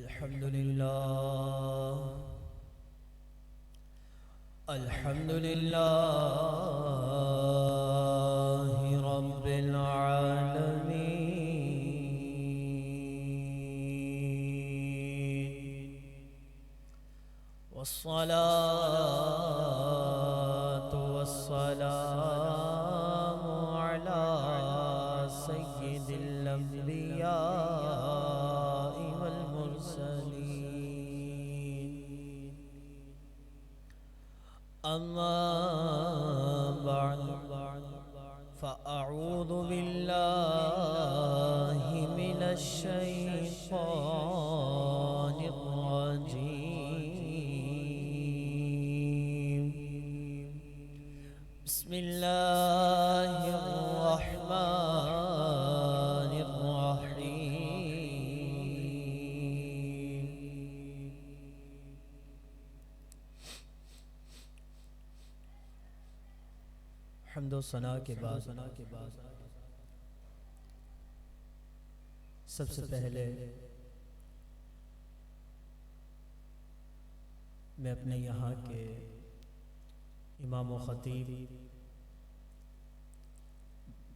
الحمد لله الحمد لله رب العالمين والصلاة والسلام على سيد الأنبياء والمرسلين أما بعد فأعوذ بالله من الشيطان الرجيم بسم الله الرحمن الرحيم حمد و ثنا کے بعد سب سے پہلے میں اپنے یہاں کے امام و خطیب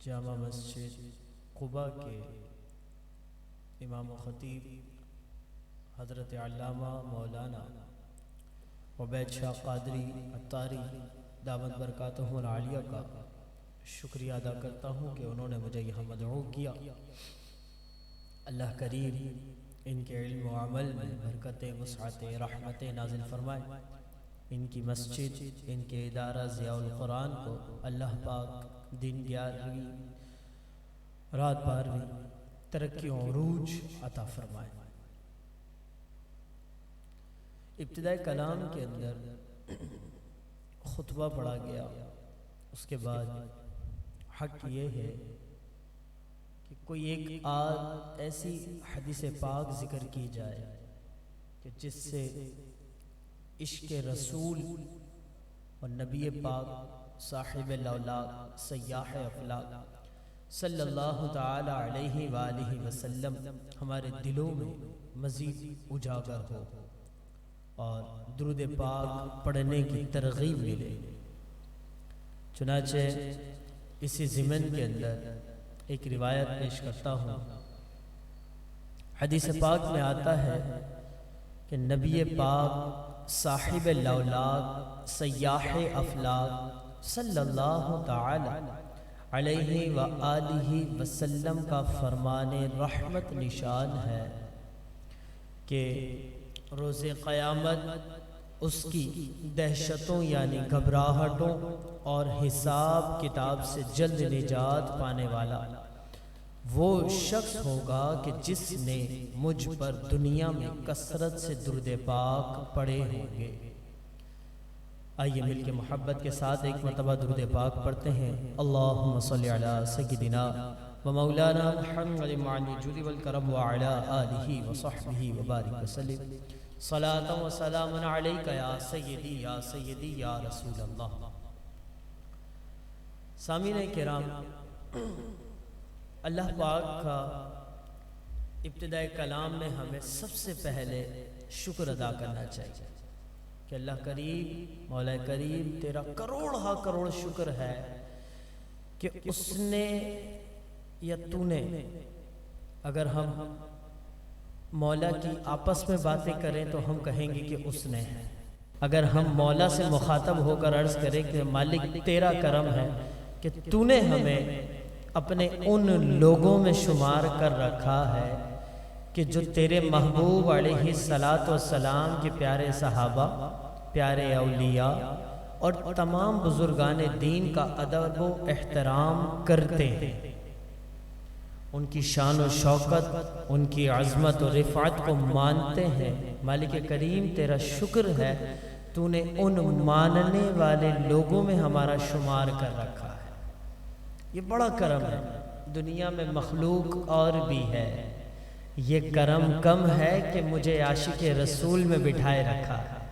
جامع مسجد قباء کے امام و خطیب حضرت علامہ مولانا عبید شاہ قادری عطاری دامت برکاتہ العالیہ کا شکریہ ادا کرتا ہوں کہ انہوں نے مجھے یہاں مدعو کیا۔ اللہ کریم ان کے علم و عمل میں برکت وسعت رحمت نازل فرمائے، ان کی مسجد ان کے ادارہ ضیاء القرآن کو اللہ پاک دن 11ویں رات 12ویں ترقی و عروج عطا فرمائے۔ ابتدائی کلام کے اندر خطبہ پڑھا گیا، اس کے بعد حق یہ ہے کہ کوئی ایک ایسی حدیث پاک ذکر کی جائے کہ جس سے عشق رسول اور نبی پاک صاحب الاولاق سیاح افلاق صلی اللہ تعالی علیہ وآلہ وسلم ہمارے دلوں میں مزید اجاگر ہو اور درود پاک پڑھنے کی ترغیب ملے۔ چنانچہ اسی ضمن کے اندر ایک روایت پیش کرتا ہوں۔ حدیث پاک میں آتا ہے کہ نبی پاک صاحب الاولاق سیاح افلاق صلی اللہ تعالی علیہ وآلہ وسلم کا فرمان رحمت نشان ہے کہ روز قیامت اس کی دہشتوں یعنی گھبراہٹوں اور حساب کتاب سے جلد نجات پانے والا وہ شخص ہوگا کہ جس نے مجھ پر دنیا میں کثرت سے درود پاک پڑھے ہوں گے۔ آئیے مل کے محبت کے ساتھ ایک مرتبہ درود پاک پڑھتے ہیں۔ اللہم صلی علی سیدنا و مولانا محمد معنی جود والکرم وعلی آلہ وصحبہ وبارک وسلم صلاۃ و سلام علیک یا سیدی یا رسول اللہ۔ سامعین کرام، اللہ پاک کا ابتدائی کلام میں ہمیں سب سے پہلے شکر ادا کرنا چاہیے کہ اللہ کریم مولا کریم تیرا کروڑ ہا کروڑ شکر ہے کہ اس نے یا تو نے، اگر ہم مولا کی آپس میں باتیں کریں تو ہم کہیں گے کہ اس نے ہے، اگر ہم مولا سے مخاطب ہو کر عرض کریں کہ مالک تیرا کرم ہے کہ تو نے ہمیں اپنے ان لوگوں میں شمار کر رکھا ہے کہ جو تیرے محبوب علیہ السلام کے پیارے صحابہ، پیارے اولیاء اور تمام بزرگان دین کا ادب و احترام کرتے ہیں، ان کی شان و شوکت، ان کی عظمت و رفعت کو مانتے ہیں۔ مالک کریم تیرا شکر ہے تو نے ان ماننے والے لوگوں میں ہمارا شمار کر رکھا ہے۔ یہ بڑا کرم ہے، دنیا میں مخلوق اور بھی ہے، یہ کرم کم ہے کہ مجھے عاشق رسول میں بٹھائے رکھا ہے۔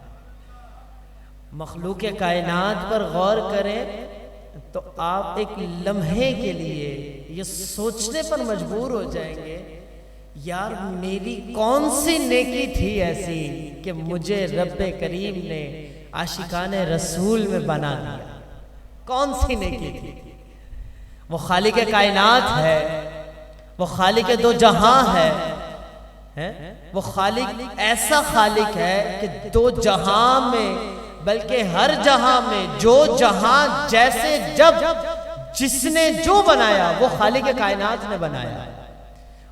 مخلوق کائنات پر غور کریں تو آپ ایک لمحے کے لیے یہ سوچنے پر مجبور ہو جائیں گے یار میری کون سی نیکی تھی ایسی کہ مجھے رب کریم نے عاشقان رسول میں بنا دیا؟ کون سی نیکی تھی؟ وہ خالق کائنات ہے، وہ خالق دو جہاں ہے، وہ خالق ایسا خالق ہے کہ دو جہاں میں بلکہ ہر جہاں میں جو جہاں جیسے جب جس نے جو بنایا وہ خالق کائنات نے بنایا۔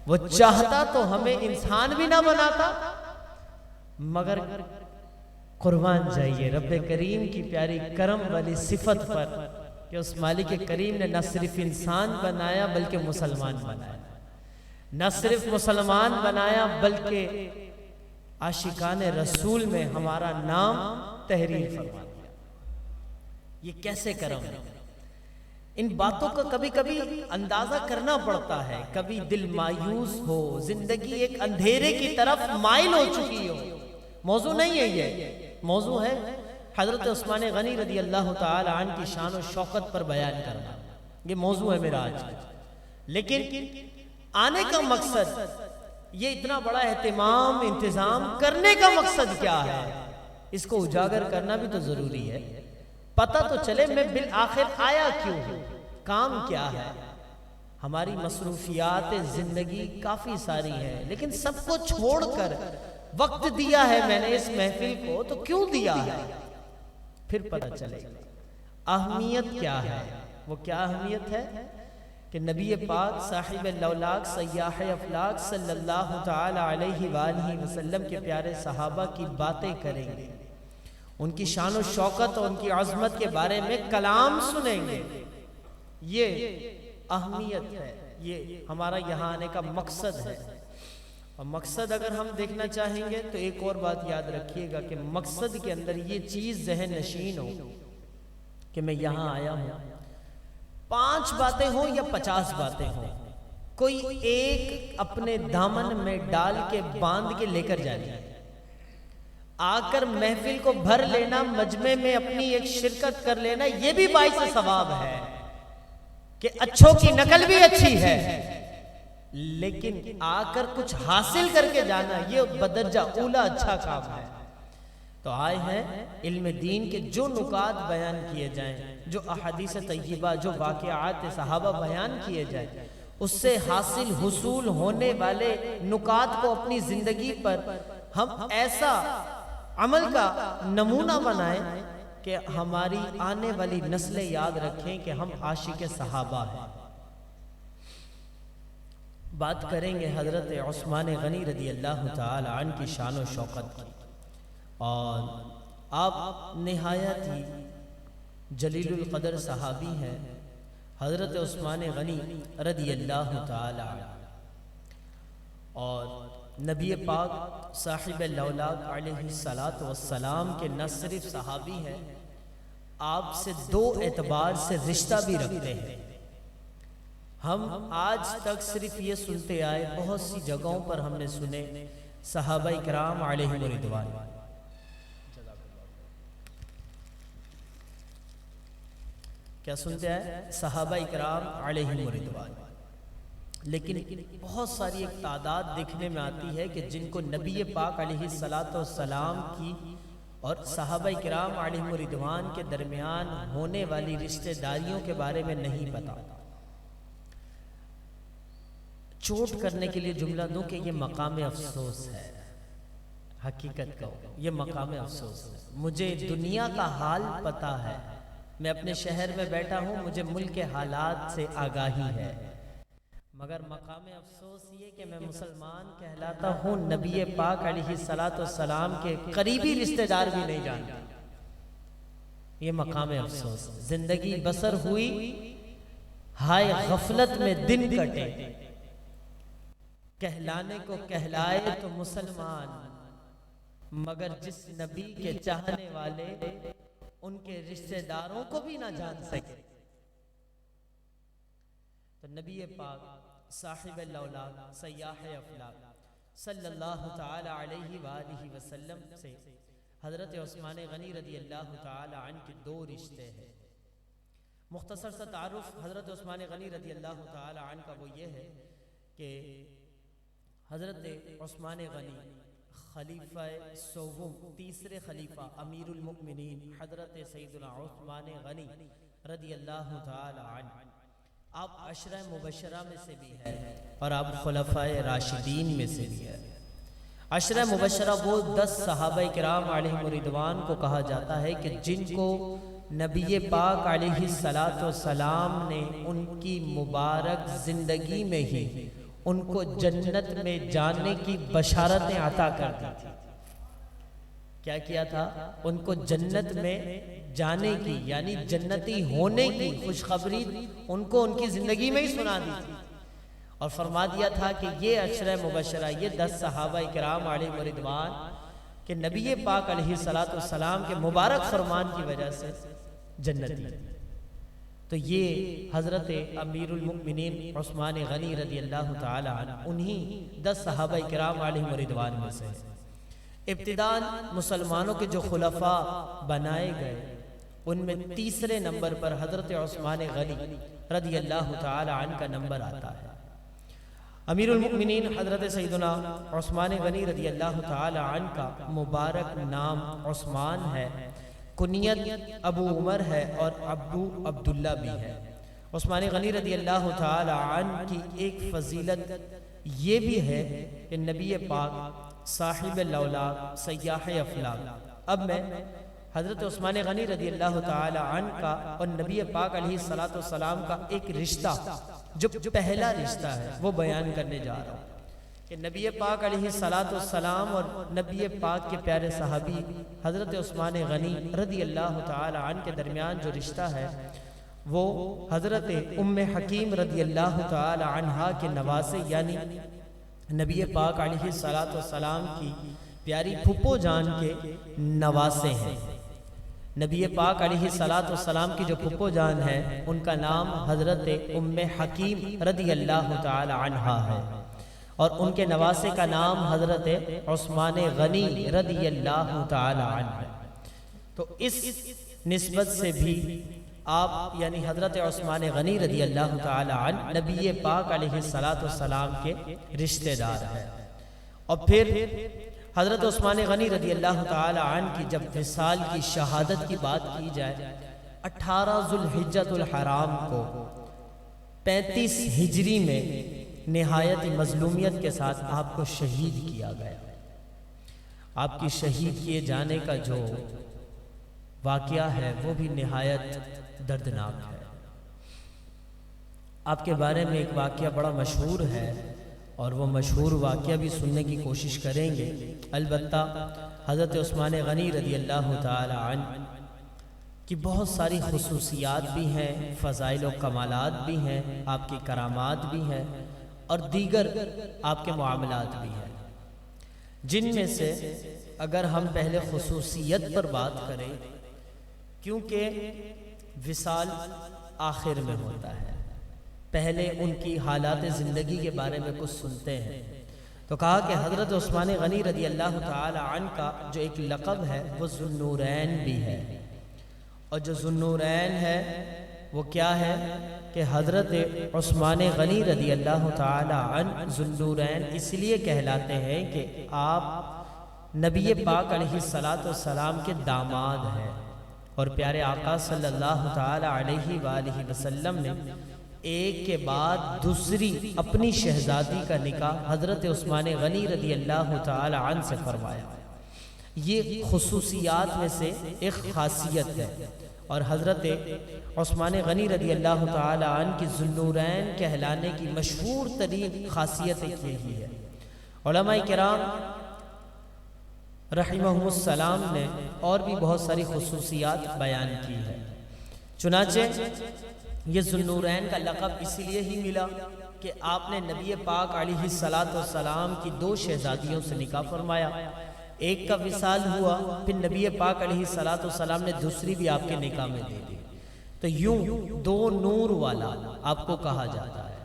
وہ چاہتا تو ہمیں انسان بھی نہ بناتا، مگر قربان جائیے رب کریم کی پیاری کرم والی صفت پر کہ اس مالک کریم نے نہ صرف انسان بنایا بلکہ مسلمان بنایا، نہ صرف مسلمان بنایا بلکہ عاشقان رسول میں ہمارا نام تحریر فرما دیا۔ یہ کیسے کرم ہے؟ ان باتوں کا کبھی کبھی اندازہ کرنا پڑتا ہے، کبھی دل مایوس ہو، زندگی ایک اندھیرے کی طرف مائل ہو چکی ہو۔ موضوع نہیں ہے یہ، موضوع ہے حضرت عثمان غنی رضی اللہ تعالی عنہ کی شان و شوکت پر بیان کرنا، یہ موضوع ہے میرا آج۔ لیکن آنے کا مقصد، یہ اتنا بڑا اہتمام انتظام کرنے کا مقصد کیا ہے، اس کو اجاگر کرنا بھی تو ضروری ہے، پتہ تو چلے میں بالآخر آیا کیوں ہوں، کام کیا ہے۔ ہماری مصروفیات زندگی کافی ساری ہیں، لیکن سب کو چھوڑ کر وقت دیا ہے میں نے اس محفل کو، تو کیوں دیا ہے؟ پھر پتہ چلے اہمیت کیا ہے۔ وہ کیا اہمیت ہے کہ نبی پاک صاحب لولاک سیاح افلاک صلی اللہ تعالی علیہ وآلہ وسلم کے پیارے صحابہ کی باتیں کریں گے، ان کی شان و شوکت اور ان کی عظمت کے بارے میں کلام سنیں گے۔ یہ اہمیت ہے، یہ ہمارا یہاں آنے کا مقصد ہے۔ اور مقصد اگر ہم دیکھنا چاہیں گے تو ایک اور بات یاد رکھیے گا کہ مقصد کے اندر یہ چیز ذہن نشین ہو کہ میں یہاں آیا ہوں، 5 باتیں ہوں یا 50 باتیں ہوں، کوئی ایک اپنے دامن میں ڈال کے باندھ کے لے کر جانی، آ کر محفل کو بھر لینا، مجمع میں اپنی ایک شرکت کر لینا، یہ بھی باعث ثواب ہے کہ اچھوں کی نقل بھی اچھی ہے، لیکن آ کر کچھ حاصل کر کے جانا یہ بدرجہ اولا اچھا کام ہے۔ تو آئے ہیں علم دین کے جو نکات بیان کیے جائیں، جو احادیث طیبہ، جو واقعات صحابہ بیان کیے جائیں، اس سے حاصل حصول ہونے والے نکات کو اپنی زندگی پر ہم ایسا عمل کا نمونہ بنائیں کہ ہماری آنے والی نسلیں یاد رکھیں کہ ہم عاشق صحابہ ہیں۔ بات کریں گے حضرت عثمان غنی رضی اللہ تعالی عنہ کی شان و شوکت کی، اور آپ نہایت ہی جلیل القدر صحابی ہیں حضرت عثمان غنی رضی اللہ تعالی عنہ، اور نبی پاک صاحب لولاک علیہ السلام کے نہ صرف صحابی ہیں، آپ سے 2 اعتبار سے رشتہ بھی رکھتے ہیں۔ ہم آج تک صرف یہ سنتے آئے، بہت سی جگہوں پر ہم نے سنے صحابہ کرام علیہم رضوان، کیا سنتے آئے؟ صحابہ کرام علیہم رضوان، لیکن بہت ساری ایک تعداد دیکھنے میں آتی ہے کہ جن کو نبی پاک علیہ السلام کی اور صحابہ کرام علیہم رضوان کے درمیان ہونے والی رشتہ داریوں کے بارے میں نہیں پتا۔ چوٹ کرنے کے لیے جملہ دوں کہ یہ مقام افسوس ہے، حقیقت کا یہ مقام افسوس ہے۔ مجھے دنیا کا حال پتا ہے، میں اپنے شہر میں بیٹھا ہوں، مجھے ملک کے حالات سے آگاہی ہے، مگر مقام افسوس یہ کہ میں مسلمان کہلاتا ہوں، نبی پاک علیہ السلام کے قریبی رشتہ دار بھی نہیں جانتا۔ یہ مقام افسوس، زندگی بسر ہوئی ہائے غفلت میں دن کٹے، کہلانے کو کہلائے تو مسلمان، مگر جس نبی کے چاہنے والے ان کے رشتہ داروں کو بھی نہ جان سکے۔ تو نبی پاک صاحب لولاک سیاح افلاک صلی اللہ تعالی علیہ وآلہ وسلم سے حضرت عثمان غنی رضی اللہ تعالی عنہ کے 2 رشتے ہیں۔ مختصر سا تعارف حضرت عثمان غنی رضی اللہ تعالی عنہ کا وہ یہ ہے کہ حضرت عثمان غنی خلیفہ سوم تیسرے خلیفہ امیر المؤمنین حضرت سیدنا عثمان غنی رضی اللہ تعالی عنہ، آپ عشرہ مبشرہ میں سے بھی ہے اور آپ خلفاء راشدین میں سے بھی ہے۔ عشرہ مبشرہ وہ 10 صحابہ کرام علیہم رضوان کو کہا جاتا ہے کہ جن کو نبی پاک علیہ السلام نے ان کی مبارک زندگی میں ہی ان کو جنت میں جانے کی بشارتیں عطا کر دی تھی۔ کیا کیا تھا؟ ان کو جنت میں جانے کی یعنی جنتی ہونے کی خوشخبری ان کو ان کی زندگی میں ہی سنا دی تھی، اور فرما دیا تھا کہ یہ عشرہ مبشرہ، یہ 10 صحابہ کرام علیہ رضوان کہ نبی پاک علیہ السلام کے مبارک فرمان کی وجہ سے جنتی۔ تو یہ حضرت امیر المؤمنین عثمان غنی رضی اللہ تعالی عنہ انہی 10 صحابہ کرام علیہ رضوان میں سے۔ ابتداءً مسلمانوں کے جو خلفاء بنائے گئے ان میں تیسرے نمبر پر حضرت عثمان غنی رضی اللہ تعالی عنہ کا نمبر آتا ہے۔ امیر المؤمنین حضرت سیدنا عثمان غنی رضی اللہ تعالی عنہ کا مبارک نام عثمان ہے، کنیت ابو عمر ہے اور ابو عبداللہ بھی ہے۔ عثمان غنی رضی اللہ تعالی عنہ کی ایک فضیلت یہ بھی ہے کہ نبی پاک صاحب الاولاق سیاح افلاک۔ اب میں حضرت عثمان غنی رضی اللہ تعالی عنہ کا اور نبی پاک علیہ السلام کا ایک رشتہ جو پہلا رشتہ ہے وہ بیان کرنے جا رہا ہوں کہ نبی پاک علیہ السلام اور نبی پاک کے پیارے صحابی حضرت عثمان غنی رضی اللہ تعالی عنہ کے درمیان جو رشتہ ہے وہ حضرت ام حکیم رضی اللہ تعالی عنہا کے نواسے یعنی نبی پاک علیہ السلام کی پیاری پھپھو جان کے نواسے ہیں۔ نبی پاک علیہ السلام کی جو پھپھو جان ہے ان کا نام حضرت ام حکیم رضی اللہ تعالی عنہا ہے، اور ان کے نواسے کا نام حضرت عثمان غنی رضی اللہ تعالی عنہ ہے۔ تو اس نسبت سے بھی آپ یعنی حضرت عثمان غنی رضی اللہ تعالی عنہ نبی پاک علیہ السلام کے رشتہ دار ہیں۔ اور پھر حضرت عثمان غنی رضی اللہ تعالی عنہ کی جب وصال کی شہادت کی بات کی جائے 18 ذوالحجۃ الحرام کو 35 ہجری میں نہایت مظلومیت کے ساتھ آپ کو شہید کیا گیا۔ آپ کی شہید کیے جانے کا جو واقعہ ہے وہ بھی نہایت دردناک ہے۔ آپ کے بارے میں ایک واقعہ بڑا مشہور ہے اور وہ مشہور واقعہ بھی سننے کی کوشش کریں گے۔ البتہ حضرت عثمان غنی رضی اللہ تعالی عنہ کی بہت ساری خصوصیات بھی ہیں، فضائل و کمالات بھی ہیں، آپ کی کرامات بھی ہیں اور دیگر آپ کے معاملات بھی ہیں، جن میں سے اگر ہم پہلے خصوصیت پر بات کریں، کیونکہ وصال آخر میں ہوتا ہے، پہلے ان کی حالات زندگی کے بارے میں کچھ سنتے ہیں، تو کہا کہ حضرت عثمان غنی رضی اللہ تعالی عنہ کا جو ایک لقب ہے وہ ذو النورین بھی ہے، اور جو ذو النورین ہے وہ کیا ہے کہ حضرت عثمان غنی رضی اللہ تعالی عنہ ذو النورین اس لیے کہلاتے ہیں کہ آپ نبی پاک علیہ السلام کے داماد ہیں، اور پیارے آقا صلی اللہ تعالی علیہ وآلہ وسلم نے ایک کے بعد دوسری اپنی شہزادی کا نکاح حضرت عثمان غنی رضی اللہ تعالی عنہ سے فرمایا۔ یہ خصوصیات میں سے ایک خاصیت ہے، اور حضرت عثمان غنی رضی اللہ تعالی عنہ کی ذو النورین کہلانے کی مشہور ترین خاصیت یہی ہے۔ علماء کرام رحمہم السلام نے اور بھی بہت ساری خصوصیات بیان کی ہے، چنانچہ یہ ذو النورین کا لقب اسی لیے ہی ملا کہ آپ نے نبی پاک علیہ السلام کی 2 شہزادیوں سے نکاح فرمایا، ایک کا وصال ہوا، پھر نبی پاک علیہ السلام نے دوسری بھی آپ کے نکاح میں دے دی، تو یوں 2 نور والا آپ کو کہا جاتا ہے۔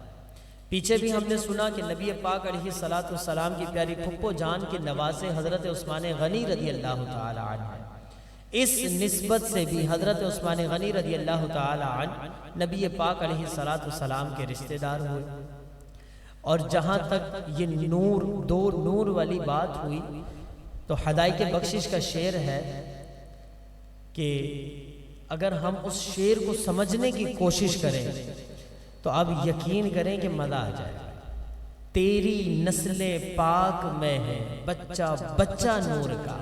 پیچھے بھی ہم نے سنا کہ نبی پاک علیہ السلام کی پیاری پھپھو جان کے نواسے حضرت عثمان غنی رضی اللہ تعالی عنہ ہے، اس نسبت سے بھی حضرت عثمان غنی رضی اللہ تعالی عنہ نبی پاک علیہ السلام کے رشتہ دار ہوئے۔ اور جہاں تک یہ نور، دو نور والی بات ہوئی تو حدائق بخشش کا شعر ہے کہ اگر ہم اس شعر کو سمجھنے کی کوشش کریں تو اب یقین کریں کہ مزہ آ جائے. تیری نسل پاک میں ہے بچہ بچہ نور کا،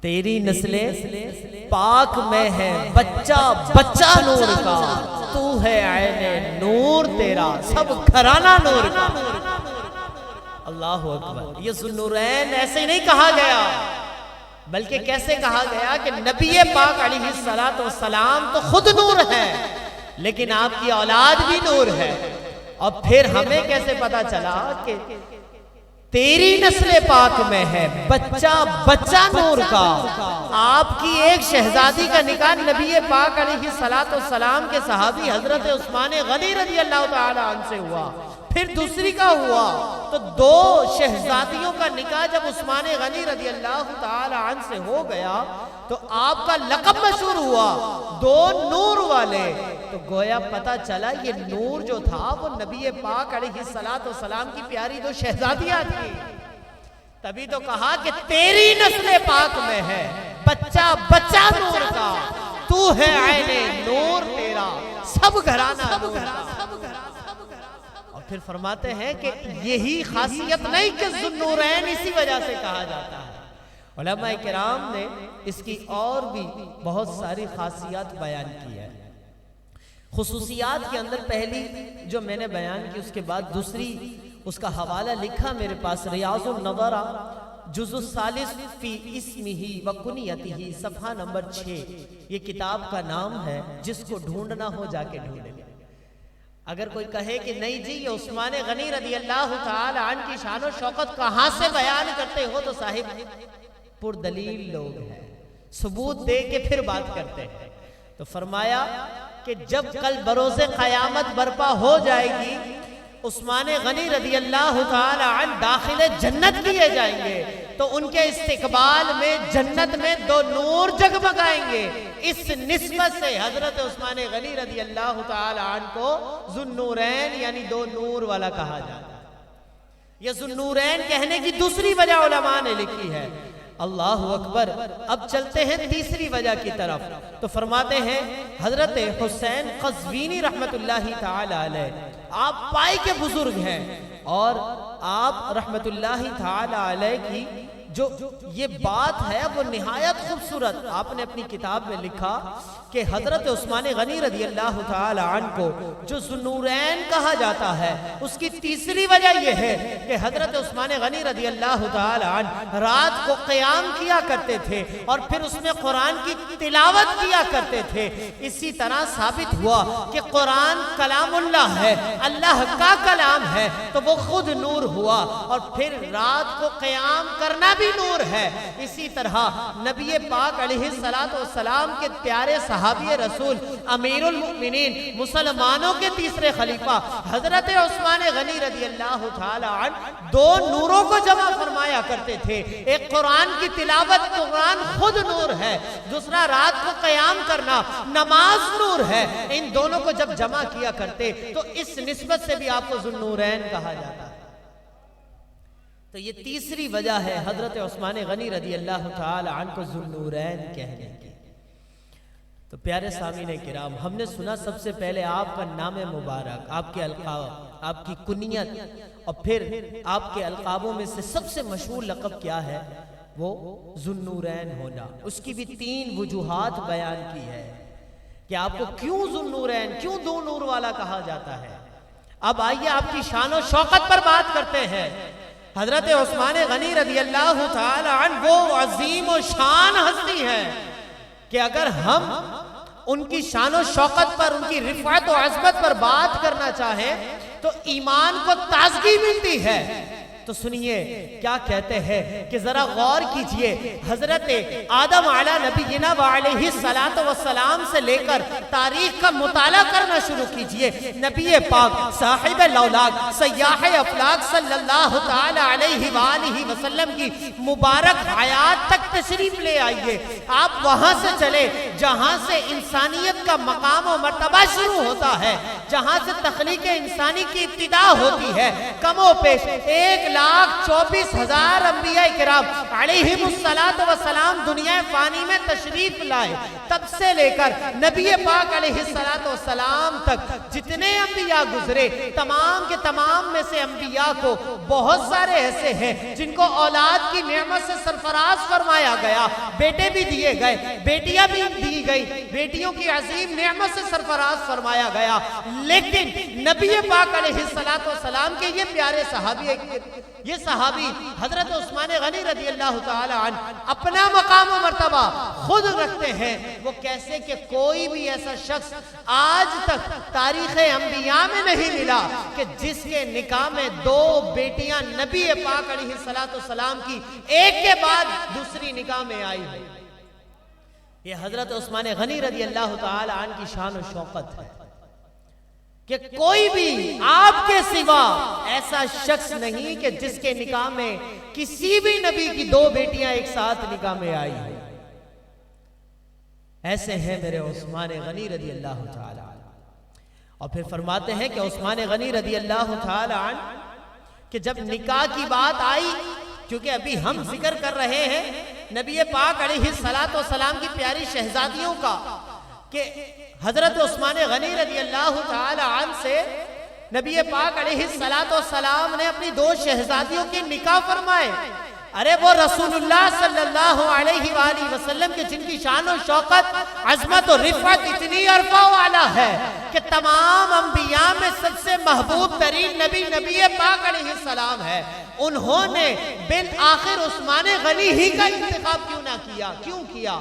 تیری نسل پاک میں ہے بچہ بچہ نور کا، تو ہے عین نور تیرا سب گھرانہ نور کا. اللہ اکبر. یہ ذوالنورین ایسے ہی نہیں کہا گیا، بلکہ کیسے کہا گیا کہ نبی پاک علیہ السلام تو خود نور ہے، لیکن آپ کی اولاد بھی نور ہے. اور پھر ہمیں کیسے پتا چلا کہ تیری نسل پاک میں ہے بچہ بچہ نور کا. آپ کی ایک شہزادی کا نکاح نبی پاک علیہ السلام کے صحابی حضرت عثمان غنی رضی اللہ تعالی عنہ سے ہوا، پھر دوسری کا ہوا. تو دو شہزادیوں کا نکاح جب عثمان غنی رضی اللہ تعالی عنہ سے ہو گیا تو آپ کا لقب مشہور ہوا دو نور والے. تو گویا پتا چلا یہ نور جو تھا وہ نبی پاک علیہ السلام کی پیاری دو شہزادیاں تھی. تبھی تو کہا کہ تیری نسل پاک میں ہے بچہ بچہ نور کا، تو ہے عین نور تیرا سب گھرانہ نور کا. اور پھر فرماتے ہیں کہ یہی خاصیت نہیں کہ ذوالنورین اسی وجہ سے کہا جاتا ہے. علماء کرام نے اس کی اور بھی بہت ساری خاصیات بیان کی ہے. خصوصیات کے اندر پہلی جو میں نے بیان کی، اس کے بعد دوسری اس کا حوالہ لکھا میرے پاس، ریاض النظر جزء الثالث فی اسمہ و کنیتہ، صفحہ نمبر 6. یہ کتاب کا نام ہے، جس کو ڈھونڈنا ہو جا کے ڈھونڈے. اگر کوئی کہے کہ نہیں جی یہ عثمان غنی رضی اللہ تعالی عنہ کی شان و شوکت کہاں سے بیان کرتے ہو، تو صاحب پردلیل لوگ ہیں، ثبوت دے کے پھر بات کرتے ہیں. تو فرمایا کہ جب کل بروز قیامت برپا ہو جائے گی، عثمان غنی رضی اللہ تعالی عنہ داخل جنت کیے جائیں گے تو ان کے استقبال میں جنت میں دو نور جگمگائیں گے. اس نسبت سے حضرت عثمان غنی رضی اللہ تعالی عنہ کو ذوالنورین یعنی دو نور والا کہا جاتا ہے. یہ ذوالنورین کہنے کی دوسری وجہ علماء نے لکھی ہے. اللہ اکبر. اب چلتے ہیں تیسری وجہ کی طرف. تو فرماتے ہیں حضرت حسین قزوینی رحمت اللہ تعالی علیہ، آپ پائے کے بزرگ ہیں، اور آپ رحمت اللہ تعالی علیہ کی جو یہ بات ہے وہ نہایت خوبصورت. آپ نے اپنی کتاب میں لکھا کہ حضرت عثمان غنی رضی اللہ تعالی عنہ کو جو ذوالنورین کہا جاتا ہے، اس کی تیسری وجہ یہ ہے کہ حضرت عثمان غنی رضی اللہ تعالی عنہ رات کو قیام کیا کرتے تھے اور پھر اس میں قرآن کی تلاوت کیا کرتے تھے. اسی طرح ثابت ہوا کہ قرآن کلام اللہ ہے، اللہ کا کلام ہے، تو وہ خود نور ہوا، اور پھر رات کو قیام کرنا بھی نور ہے. اسی طرح نبی پاک علیہ السلام کے پیارے صحابی رسول امیر المؤمنین مسلمانوں کے تیسرے خلیفہ حضرت عثمان غنی رضی اللہ تعالی عنہ دو نوروں کو جمع فرمایا کرتے تھے. ایک قرآن کی تلاوت، قرآن خود نور ہے، دوسرا رات کو قیام کرنا، نماز نور ہے. ان دونوں کو جب جمع کیا کرتے تو اس نسبت سے بھی آپ کو ذوالنورین کہا جاتا ہے. تو یہ تیسری وجہ ہے حضرت عثمان غنی رضی اللہ تعالی عنہ کو ذوالنورین کہنے کی. تو پیارے سامعین کرام، ہم نے سنا سب سے پہلے آپ کا نام مبارک، آپ کے القاب، آپ کی کنیت، اور پھر آپ کے القابوں میں سے سب سے مشہور لقب کیا ہے؟ وہ ذوالنورین ہونا. اس کی بھی 3 وجوہات بیان کی ہے کہ آپ کو کیوں ذوالنورین، کیوں دو نور والا کہا جاتا ہے. اب آئیے آپ کی شان و شوکت پر بات کرتے ہیں. حضرت عثمان غنی رضی اللہ تعالی عنہ وہ عظیم و شان ہستی ہے کہ اگر ہم ان کی شان و شوکت پر، ان کی رفعت و عظمت پر بات کرنا چاہیں تو ایمان کو تازگی ملتی ہے. تو سنیے کیا کہتے ہیں کہ ذرا غور کیجئے. حضرت آدم علیہ نبینا وعلیہ السلام سے لے کر تاریخ کا مطالعہ کرنا شروع کیجئے. نبی پاک صاحب لولاک سیاح افلاک صلی اللہ تعالی علیہ وآلہ وسلم کی مبارک حیات تک تشریف لے آئیے. آپ وہاں سے چلے جہاں سے انسانیت کا مقام و مرتبہ شروع ہوتا ہے، جہاں سے تخلیق انسانی کی ابتدا ہوتی ہے، کم و بیش 1,24,000 انبیاء کرام علیہم السلام دنیا فانی میں تشریف لائے، تب سے لے کر نبی پاک علیہ السلام تک جتنے انبیاء گزرے، تمام کے تمام میں سے انبیاء کو بہت سارے ایسے ہیں جن کو اولاد کی نعمت سے سرفراز فرمایا گیا، بیٹے بھی دیے گئے، بیٹیاں بھی دی گئی، بیٹیوں کی عظیم نعمت سے سرفراز فرمایا گیا، لیکن نبی پاک علیہ السلام کے یہ پیارے صحابی حضرت عثمان غنی رضی اللہ تعالی عنہ اپنا مقام و مرتبہ خود رکھتے ہیں۔ وہ کیسے کہ کوئی بھی ایسا شخص آج تک تاریخ انبیاء میں نہیں ملا کہ جس کے نکاح میں 2 بیٹیاں نبی پاک علیہ السلام کی ایک کے بعد دوسری نکاح میں آئی ہے۔ یہ حضرت عثمان غنی رضی اللہ تعالی عنہ کی شان و شوقت ہے کہ کوئی بھی آپ کے سوا ایسا شخص نہیں کہ جس کے نکاح میں کسی بھی نبی کی 2 بیٹیاں ایک ساتھ نکاح میں آئی ہیں۔ ایسے ہیں میرے عثمان غنی رضی اللہ تعالی عنہ۔ اور پھر فرماتے ہیں کہ عثمان غنی رضی اللہ تعالی عنہ کہ جب نکاح کی بات آئی، کیونکہ ابھی ہم ذکر کر رہے ہیں نبی پاک علیہ السلام کی پیاری شہزادیوں کا، کہ حضرت عثمان غنی رضی اللہ تعالی عنہ سے نبی پاک علیہ السلام نے اپنی 2 شہزادیوں کی نکاح فرمائے۔ ارے وہ رسول اللہ صلی اللہ علیہ وآلہ وسلم کے جن کی شان و شوقت، عظمت و رفعت اتنی عرفہ والا ہے کہ تمام انبیاء میں سب سے محبوب ترین نبی پاک علیہ السلام ہے، انہوں نے بالآخر عثمان غنی ہی کا انتخاب کیوں کیا؟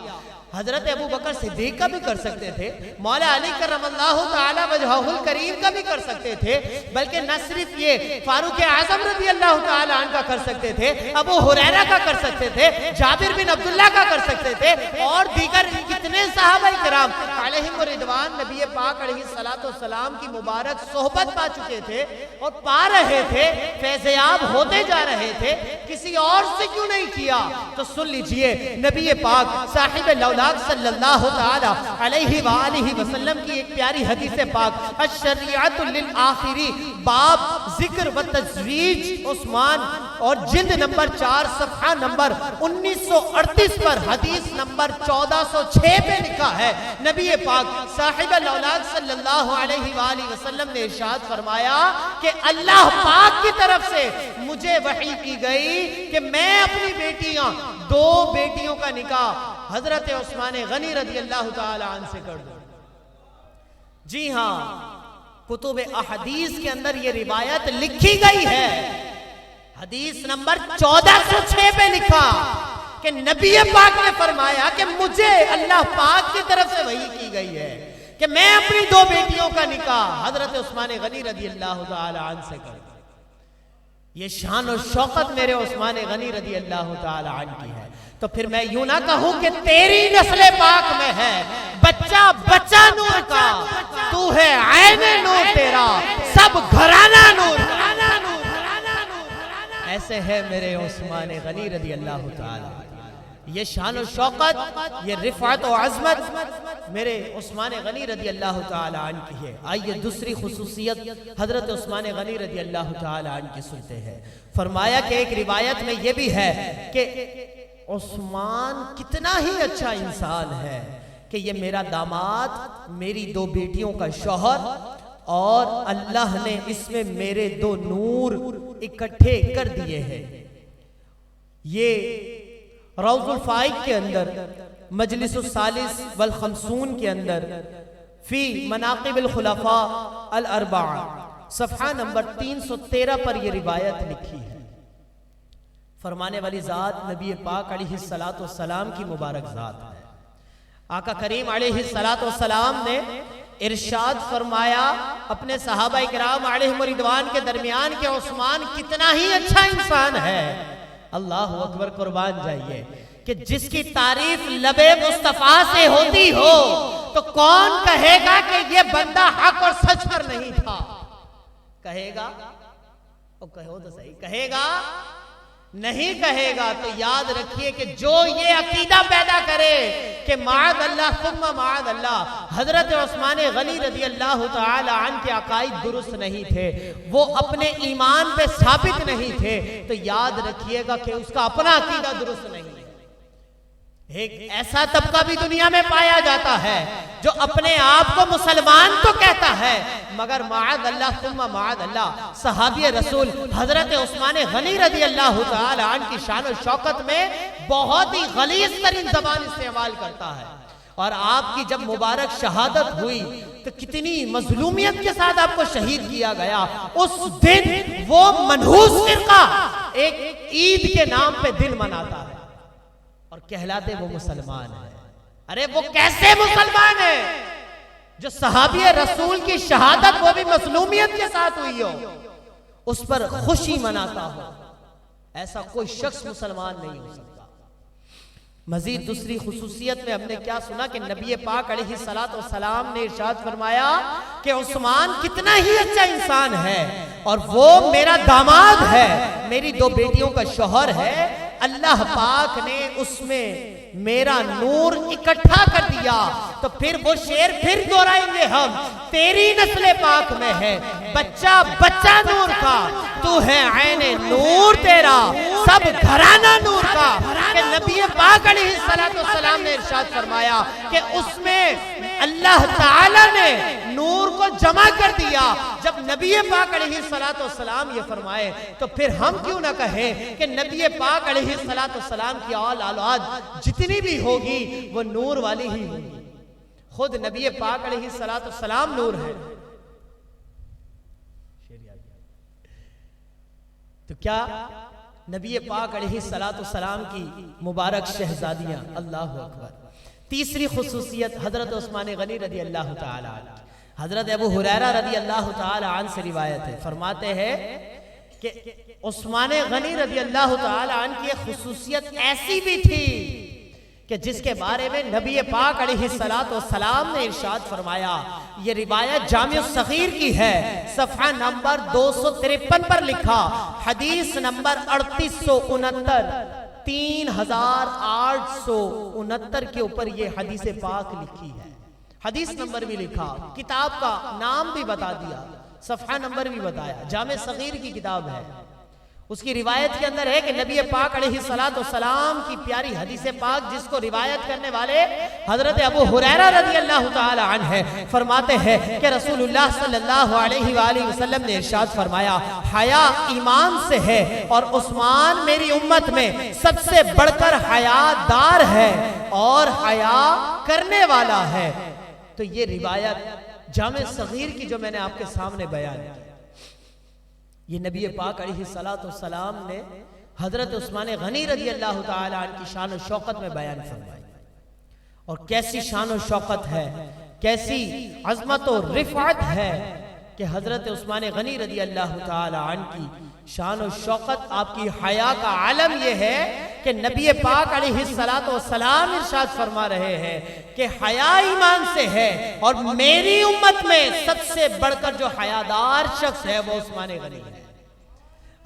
حضرت ابو بکر صدیق کا بھی کر سکتے تھے، مولا علی کرم اللہ تعالی وجہہ الکریم کا بھی کر سکتے تھے، بلکہ نہ صرف یہ فاروق اعظم رضی اللہ تعالی عنہ کا کر سکتے تھے، ابو ہریرہ کا کر سکتے تھے، جابر بن عبداللہ کا کر سکتے تھے، اور دیگر کتنے صحابہ کرام علیہم رضوان نبی پاک علیہ السلام کی مبارک صحبت پا چکے تھے اور پا رہے تھے، فیضیاب ہوتے جا رہے تھے، کسی اور سے کیوں نہیں کیا؟ تو سن لیجئے نبی پاک صاحب صلی اللہ تعالی علیہ وآلہ وسلم کی ایک پیاری حدیث پاک، الشریعت للآخری، باب ذکر و تزویج عثمان، اور جلد نمبر 4 صفحہ نمبر 1938 پر حدیث نمبر 1406 پہ لکھا ہے، نبی پاک صاحب الاولاد صلی اللہ علیہ وآلہ وسلم نے ارشاد فرمایا کہ اللہ پاک کی طرف سے مجھے وحی کی گئی کہ میں اپنی بیٹیاں 2 بیٹیوں کا نکاح حضرت عثمان غنی رضی اللہ تعالی عنہ سے کر دوں۔ جی ہاں، کتب احادیث کے اندر یہ روایت لکھی گئی ہے، حدیث نمبر 1406 پہ لکھا کہ نبی پاک نے فرمایا کہ مجھے اللہ پاک کی طرف سے وحی کی گئی ہے کہ میں اپنی 2 بیٹیوں کا نکاح حضرت عثمان غنی رضی اللہ تعالی عنہ سے کر دوں۔ یہ شان و شوقت میرے عثمان غنی رضی اللہ تعالی عنہ کی ہے، تو پھر میں یوں نہ کہوں کہ تیری نسل پاک میں ہے بچہ نور کا، تو ہے عین نور تیرا، سب گھرانہ نور۔ ایسے ہے میرے عثمان غنی رضی اللہ تعالی عنہ۔ یہ شان و شوقت، یہ رفعت و عظمت میرے عثمان غنی رضی اللہ تعالی عنہ کی ہے۔ آئیے دوسری خصوصیت حضرت عثمان غنی رضی اللہ تعالی عنہ کی سنتے ہیں۔ فرمایا کہ ایک روایت میں یہ بھی ہے کہ عثمان کتنا ہی اچھا انسان ہے کہ یہ میرا داماد، میری 2 بیٹیوں کا شوہر، اور اللہ نے اس میں میرے 2 نور اکٹھے کر دیے ہیں۔ یہ روض الفائق کے اندر، مجلس الثالث والخمسون کے اندر، فی مناقب الخلفاء الاربعہ، صفحہ نمبر 313 پر یہ روایت لکھی ہے۔ فرمانے والی ذات نبی پاک علیہ السلام کی مبارک ذات ہے۔ آقا کریم علیہ السلام نے ارشاد فرمایا اپنے صحابہ کرام علیہم رضوان کے درمیان کہ عثمان کتنا ہی اچھا انسان ہے۔ اللہ اکبر، قربان جائیے کہ جس کی تعریف لب مصطفیٰ سے ہوتی ہو تو کون کہے گا کہ یہ بندہ حق اور سچ پر نہیں تھا؟ کہے گا، او کہو تو صحیح، کہے گا نہیں کہے گا تو یاد رکھیے کہ جو یہ عقیدہ پیدا کرے کہ معاذ اللہ ثم معاذ اللہ حضرت عثمان غنی رضی اللہ تعالی عنہ کے عقائد درست نہیں تھے، وہ اپنے ایمان پہ ثابت نہیں تھے، تو یاد رکھیے گا کہ اس کا اپنا عقیدہ درست نہیں ہے۔ ایک ایسا طبقہ بھی دنیا میں پایا جاتا ہے جو اپنے آپ کو مسلمان تو کہتا ہے مگر معاذ اللہ ثم معاذ اللہ صحابی رسول حضرت عثمان غنی رضی اللہ تعالی عنہ کی شان و شوکت میں بہت ہی غلیظ ترین زبان استعمال کرتا ہے۔ اور آپ کی جب مبارک شہادت ہوئی تو کتنی مظلومیت کے ساتھ آپ کو شہید کیا گیا، اس دن وہ منحوس فرقہ ایک عید کے نام پہ دن مناتا ہے اور کہلاتے وہ مسلمان ہیں۔ ارے وہ کیسے مسلمان ہیں جو صحابی رسول کی شہادت وہ بھی مظلومیت کے ساتھ ہوئی ہو اس پر خوشی مناتا ہو؟ ایسا کوئی شخص مسلمان نہیں ہو سکتا۔ مزید دوسری خصوصیت میں ہم نے کیا سنا کہ نبی پاک علیہ السلام نے ارشاد فرمایا کہ عثمان کتنا ہی اچھا انسان ہے اور وہ میرا داماد ہے، میری 2 بیٹیوں کا شوہر ہے، اللہ پاک نے اس میں میرا نور اکٹھا کر دیا۔ تو پھر وہ شعر پھر دہرائیں گے ہم، تیری نسل پاک میں ہے بچہ بچہ نور کا، تو ہے عین نور تیرا سب گھرانہ نور کا۔ کہ نبی پاک علیہ السلام نے ارشاد فرمایا کہ اس میں اللہ تعالی نے نور کو جمع کر دیا۔ جب نبی پاک علیہ السلام یہ فرمائے تو پھر ہم کیوں نہ کہیں کہ نبی پاک علیہ السلام کی اولاد جتنی بھی ہوگی وہ نور والی ہی ہوگی۔ خود نبی پاک علیہ السلام نور ہے۔ تو کیا نبی پاک علیہ السلام کی مبارک شہزادیاں، اللہ اکبر۔ تیسری خصوصیت حضرت عثمان غنی رضی اللہ تعالی عنہ، حضرت ابو ہریرہ رضی اللہ تعالی عنہ سے روایت ہے، فرماتے ہیں کہ عثمان غنی رضی اللہ تعالی عنہ کی خصوصیت ایسی بھی تھی کہ جس کے بارے میں نبی پاک علیہ السلام نے ارشاد فرمایا۔ یہ روایت جامع الصغیر کی ہے، صفحہ نمبر 253 پر لکھا، حدیث نمبر 3869، 3869 کے اوپر یہ حدیث پاک لکھی ہے۔ حدیث نمبر بھی لکھا، کتاب کا نام بھی بتا دیا، صفحہ نمبر بھی بتایا، جامع صغیر کی کتاب ہے۔ اس کی روایت کے اندر ہے کہ نبی پاک علیہ السلام کی پیاری حدیث پاک جس کو روایت کرنے والے حضرت ابو ہریرہ رضی اللہ تعالی عنہ ہے، فرماتے ہیں کہ رسول اللہ صلی اللہ علیہ وآلہ وسلم نے ارشاد فرمایا، حیا ایمان سے ہے اور عثمان میری امت میں سب سے بڑھ کر حیا دار ہے اور حیا کرنے والا ہے۔ تو یہ روایت جامع صغیر کی جو میں نے آپ کے سامنے بیان کی، یہ نبی پاک علیہ السلام نے حضرت عثمان غنی رضی اللہ تعالی عنہ کی شان و شوکت میں بیان فرمائی۔ اور کیسی شان و شوکت ہے، کیسی عظمت و رفعت ہے کہ حضرت عثمان غنی رضی اللہ تعالی عنہ کی شان و شوکت، آپ کی حیا کا عالم یہ ہے کہ نبی پاک علیہ السلام ارشاد فرما رہے ہیں کہ حیا ایمان سے ہے اور میری امت میں سب سے بڑھ کر جو حیادار شخص ہے وہ عثمان غنی ہے۔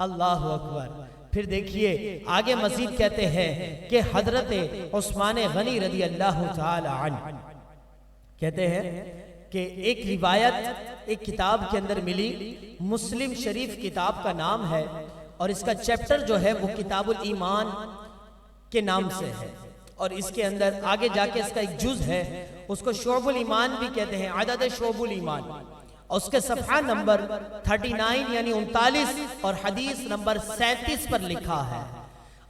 اللہ اکبر۔ پھر دیکھیے آگے مزید کہتے ہیں کہ حضرت عثمان غنی رضی اللہ تعالی عنہ کہتے ہیں کہ ایک روایت ایک کتاب کے اندر ملی، مسلم شریف کتاب کا نام ہے اور اس کا چیپٹر جو ہے وہ کتاب الایمان کے نام سے ہے، اور اس کے اندر آگے جا کے اس کا ایک جز ہے، اس کو شعب الایمان بھی کہتے ہیں، عدد شعب الایمان، اور اس کے صفحہ نمبر 39 یعنی 39 اور حدیث نمبر 37 پر لکھا ہے۔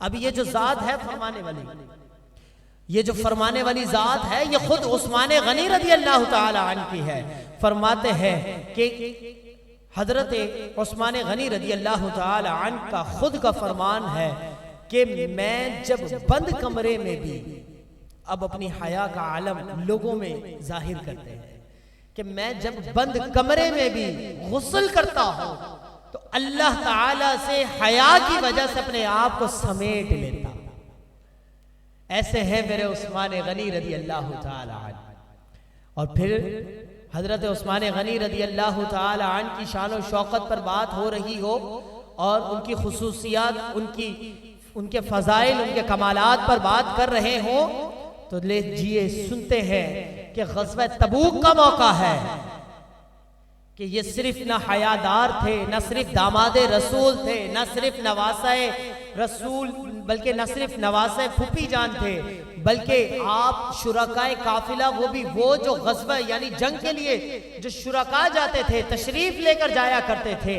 اب یہ جو ذات ہے فرمانے والی، یہ جو فرمانے والی ذات ہے یہ خود عثمان غنی رضی اللہ تعالی عنہ کی ہے۔ فرماتے ہیں کہ حضرت عثمان غنی رضی اللہ تعالی عنہ کا خود کا فرمان ہے کہ میں جب بند کمرے میں بھی، اب اپنی حیا کا عالم لوگوں میں ظاہر کرتے ہیں کہ میں جب بند کمرے میں بھی غسل کرتا ہوں تو اللہ تعالیٰ سے حیا کی وجہ سے اپنے آپ کو سمیٹ لیتا ہوں۔ ایسے ہیں میرے عثمان غنی رضی اللہ تعالی عنہ۔ اور پھر حضرت عثمان غنی رضی اللہ تعالی عنہ کی شان و شوکت پر بات ہو رہی ہو اور ان کی خصوصیات، ان کے فضائل، ان کے کمالات پر بات کر رہے ہوں تو لیجئے سنتے ہیں کہ غزوہ تبوک کا موقع ہے کہ یہ صرف نہ حیادار تھے، نہ صرف داماد رسول تھے، نہ صرف نواسہ رسول، بلکہ نہ صرف نواسہ پھوپھی جان تھے، بلکہ آپ شرکائے قافلہ، وہ بھی وہ جو غزوہ یعنی جنگ کے لیے جو شرکا جاتے تھے، تشریف لے کر جایا کرتے تھے،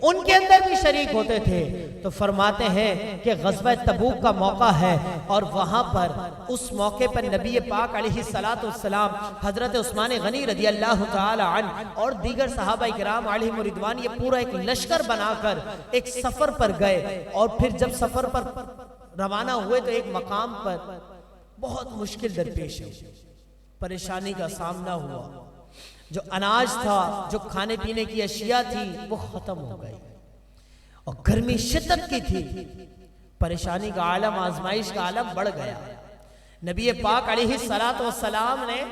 ان کے اندر بھی شریک ہوتے تھے۔ تو فرماتے ہیں کہ غزوہ تبوک کا موقع ہے، اور وہاں پر اس موقع پر نبی پاک علیہ السلام، حضرت عثمان غنی رضی اللہ تعالی عنہ اور دیگر صحابہ کرام علیہم رضوان یہ پورا ایک لشکر بنا کر ایک سفر پر گئے، اور پھر جب سفر پر روانہ ہوئے تو ایک مقام پر بہت مشکل درپیش ہے، پریشانی کا سامنا ہوا۔ جو اناج تھا، جو کھانے پینے کی اشیاء تھی، وہ ختم ہو گئی، اور گرمی شدت کی تھی، پریشانی کا عالم، آزمائش کا عالم بڑھ گیا۔ نبی پاک علیہ السلام نے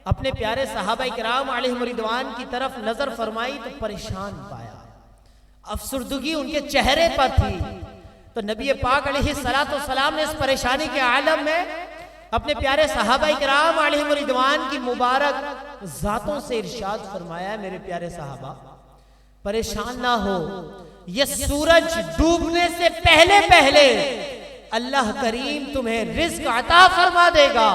اپنے پیارے صحابہ کرام علیہم رضوان کی طرف نظر فرمائی تو پریشان پایا، افسردگی ان کے چہرے پر تھی۔ تو نبی پاک علیہ السلام نے اس پریشانی کے عالم میں اپنے پیارے صحابہ کرام علیہم رضوان کی مبارک ذاتوں سے ارشاد فرمایا، میرے پیارے صحابہ پریشان نہ ہو، یہ سورج ڈوبنے سے پہلے پہلے اللہ کریم تمہیں رزق عطا فرما دے گا۔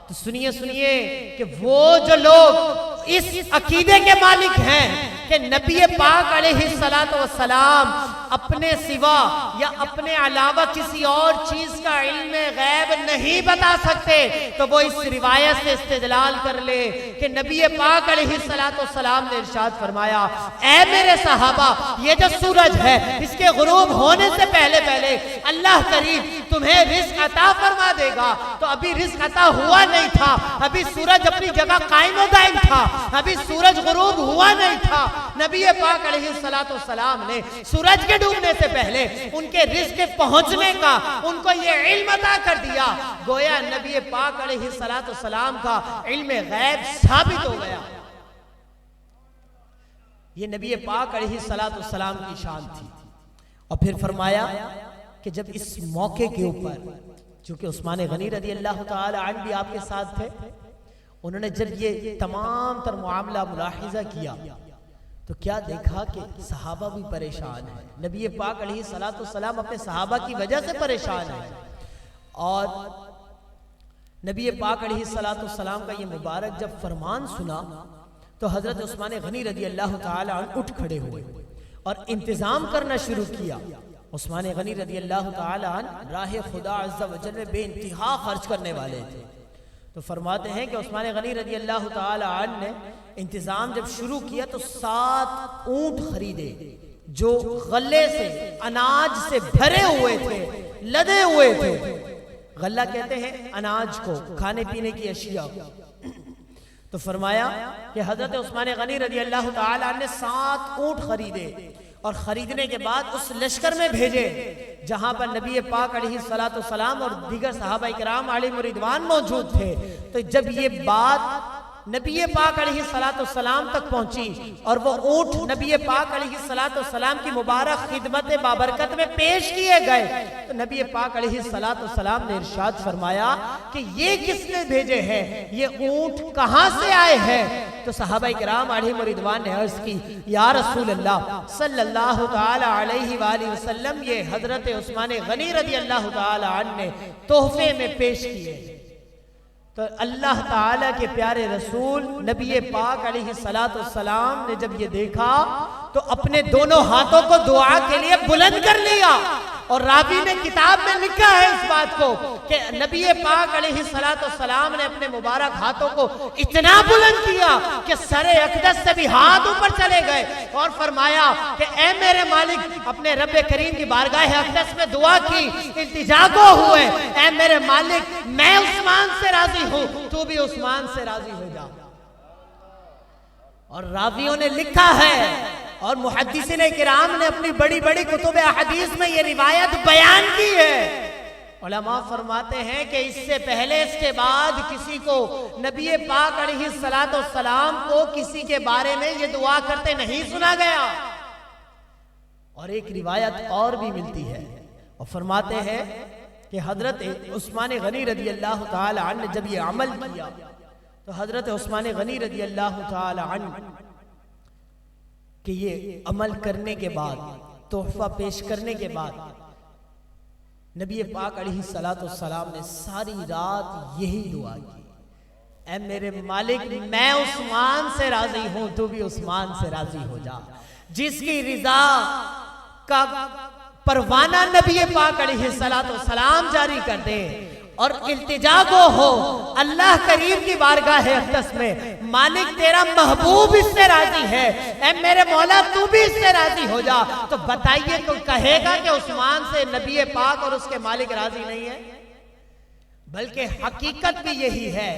تو سنیے کہ وہ جو لوگ اس عقیدے کے مالک ہیں کہ نبی پاک علیہ السلام اپنے سوا یا اپنے علاوہ کسی اور چیز کا علم غیب نہیں بتا سکتے، تو وہ اس روایت سے استدلال کر لے کہ نبی پاک علیہ السلام نے ارشاد فرمایا، اے میرے صحابہ، یہ جو سورج ہے اس کے غروب ہونے سے پہلے پہلے اللہ کریم تمہیں رزق عطا فرما دے گا۔ تو ابھی رزق عطا ہوا نہیں تھا، ابھی سورج اپنی جگہ قائم و دائم تھا، ابھی سورج غروب ہوا نہیں تھا۔ نبی پاک علیہ السلام نے سورج کے ڈوبنے سے پہلے ان کے رزق پہنچنے کا ان کو یہ علم عطا کر دیا، گویا نبی پاک علیہ السلام کا علم غیب ثابت ہو گیا۔ یہ نبی پاک علیہ السلام کی شان تھی۔ اور پھر فرمایا کہ جب اس موقع کے اوپر، چونکہ عثمان غنی رضی اللہ تعالی عنہ بھی آپ کے ساتھ تھے، انہوں نے جب یہ تمام تر معاملہ ملاحظہ کیا تو کیا دیکھا کہ صحابہ بھی پریشان ہیں، نبی پاک علیہ السلام اپنے صحابہ کی وجہ سے پریشان ہیں، اور نبی پاک علیہ السلام کا یہ مبارک جب فرمان سنا تو حضرت عثمان غنی رضی اللہ تعالی عنہ اٹھ کھڑے ہوئے اور انتظام کرنا شروع کیا۔ عثمان غنی رضی اللہ تعالی عنہ راہ خدا عز و جل میں بے انتہا خرچ کرنے والے تھے۔ تو فرماتے ہیں کہ عثمان غنی رضی اللہ تعالی عنہ نے انتظام جب شروع کیا تو 7 اونٹ خریدے جو غلے سے، اناج سے بھرے ہوئے تھے، لدے ہوئے تھے۔ غلہ کہتے ہیں اناج کو، کھانے پینے کی اشیاء۔ تو فرمایا کہ حضرت عثمان غنی رضی اللہ تعالی عنہ نے 7 اونٹ خریدے، اور خریدنے کے بعد اس لشکر میں بھیجے جہاں پر نبی پاک علیہ السلام اور دیگر صحابہ کرام علیہم رضوان موجود تھے۔ تو جب یہ بات نبی پاک علیہ السلام تک پہنچی اور وہ اونٹ نبی پاک علیہ السلام کی مبارک خدمت بابرکت میں پیش کیے گئے تو نبی پاک علیہ السلام نے ارشاد فرمایا کہ یہ کس نے بھیجے ہیں، یہ اونٹ کہاں سے آئے ہیں؟ تو صحابہ کرام علیہم رضوان نے عرض کی، یا رسول اللہ صلی اللہ تعالی علیہ وآلہ وسلم، یہ حضرت عثمان غنی رضی اللہ تعالی عنہ نے تحفے میں پیش کیے۔ تو اللہ تعالیٰ کے پیارے رسول نبی پاک علیہ السلام نے جب یہ دیکھا تو اپنے دونوں ہاتھوں کو دعا کے لیے بلند کر لیا، اور راوی نے کتاب میں لکھا ہے اس بات کو کہ نبی پاک علیہ السلام نے اپنے مبارک ہاتھوں کو اتنا بلند کیا کہ سر اقدس سے بھی ہاتھ اوپر چلے گئے، اور فرمایا کہ اے میرے مالک، اپنے رب کریم کی بارگاہ اقدس میں دعا کی، التجا کو ہوئے، اے میرے مالک، میں عثمان سے راضی ہوں، تو بھی عثمان سے راضی ہو جا۔ اور راویوں نے لکھا ہے اور محدثین کرام نے اپنی بڑی بڑی کتب احادیث میں یہ روایت بیان کی ہے۔ علماء فرماتے ہیں کہ اس سے پہلے، اس کے بعد کسی کو نبی پاک علیہ السلام کو کسی کے بارے میں یہ دعا کرتے نہیں سنا گیا۔ اور ایک روایت اور بھی ملتی ہے اور فرماتے ہیں کہ حضرت عثمان غنی رضی اللہ تعالی عنہ نے جب یہ عمل کیا تو حضرت عثمان غنی رضی اللہ تعالی عنہ کہ یہ عمل کرنے کے بعد، تحفہ پیش کرنے کے بعد، نبی پاک علیہ السلام نے ساری رات یہی دعا کی، اے میرے مالک میں عثمان سے راضی ہوں، تو بھی عثمان سے راضی ہو جا۔ جس کی رضا کا پروانہ نبی پاک علیہ السلام جاری کر دے اور التجا کو ہو اللہ کریم کی بارگاہ اقدس میں، مالک تیرا محبوب اس سے راضی ہے، اے میرے مولا تو بھی اس سے راضی ہو جا، تو بتائیے کوئی کہے گا کہ عثمان سے نبی پاک اور اس کے مالک راضی نہیں ہے؟ بلکہ حقیقت بھی یہی ہے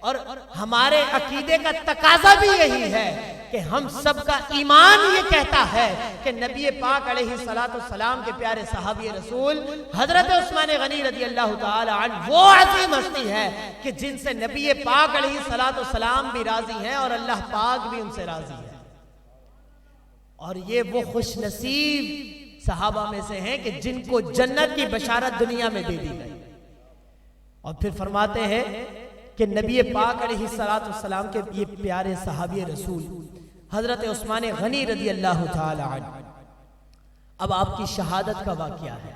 اور ہمارے عقیدے کا تقاضا بھی یہی ہے کہ ہم سب کا ایمان یہ کہتا ہے کہ نبی پاک علیہ السلام کے پیارے صحابی رسول حضرت عثمان غنی رضی اللہ تعالی عنہ وہ عظیم ہستی ہے کہ جن سے نبی پاک علیہ السلام بھی راضی ہیں اور اللہ پاک بھی ان سے راضی ہے، اور یہ وہ خوش نصیب صحابہ میں سے ہیں کہ جن کو جنت کی بشارت دنیا میں دے دی گئی۔ اور پھر فرماتے ہیں کہ نبی پاک علیہ السلام کے یہ پیارے صحابی رسول حضرت عثمان غنی رضی اللہ تعالی عنہ، اب آپ کی شہادت کا واقعہ ہے،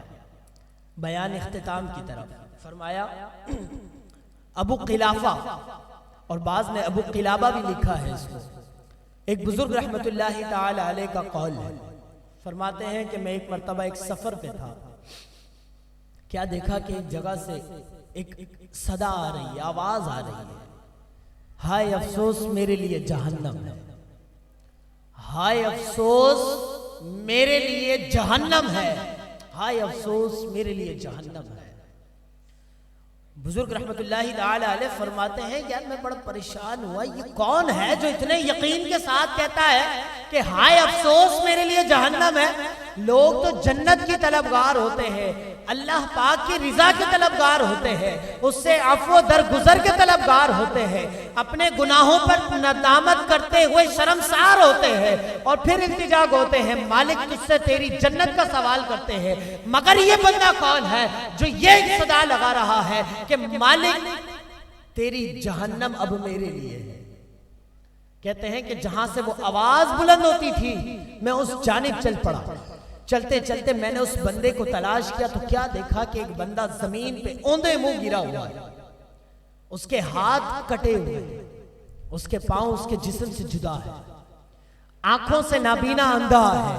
بیان اختتام کی طرف فرمایا ابو قلافہ، اور بعض نے ابو قلابہ بھی لکھا ہے اس کو، ایک بزرگ رحمت اللہ تعالی علیہ کا قول ہے، فرماتے ہیں کہ میں ایک مرتبہ ایک سفر پہ تھا، کیا دیکھا کہ ایک جگہ سے ایک صدا آ رہی ہے، آواز آ رہی ہے، ہائے افسوس میرے لیے جہنم ہے، ہائے افسوس میرے لیے جہنم ہے، ہائے افسوس میرے لیے جہنم ہے۔ بزرگ رحمت اللہ تعالی علیہ فرماتے ہیں یار میں بڑا پریشان ہوا، یہ کون ہے جو اتنے یقین کے ساتھ کہتا ہے کہ ہائے افسوس میرے لیے جہنم ہے؟ لوگ تو جنت کی طلبگار ہوتے ہیں، اللہ پاک کی رضا کے طلبگار ہوتے ہیں، اس سے عفو درگزر کے طلبگار ہوتے ہیں، اپنے گناہوں پر ندامت کرتے ہوئے شرمسار ہوتے ہیں اور پھر التجا ہوتے ہیں، مالک تجھ سے تیری جنت کا سوال کرتے ہیں، مگر یہ بندہ کون ہے جو یہ صدا لگا رہا ہے کہ مالک تیری جہنم اب میرے لیے ہے؟ کہتے ہیں کہ جہاں سے وہ آواز بلند ہوتی تھی میں اس جانب چل پڑا، چلتے چلتے میں نے اس بندے کو تلاش کیا تو کیا دیکھا کہ ایک بندہ زمین پہ اوندے منہ گرا ہوا ہے، اس کے ہاتھ کٹے ہوئے، اس کے پاؤں اس کے جسم سے جدا ہے، آنکھوں سے نابینا اندھا ہے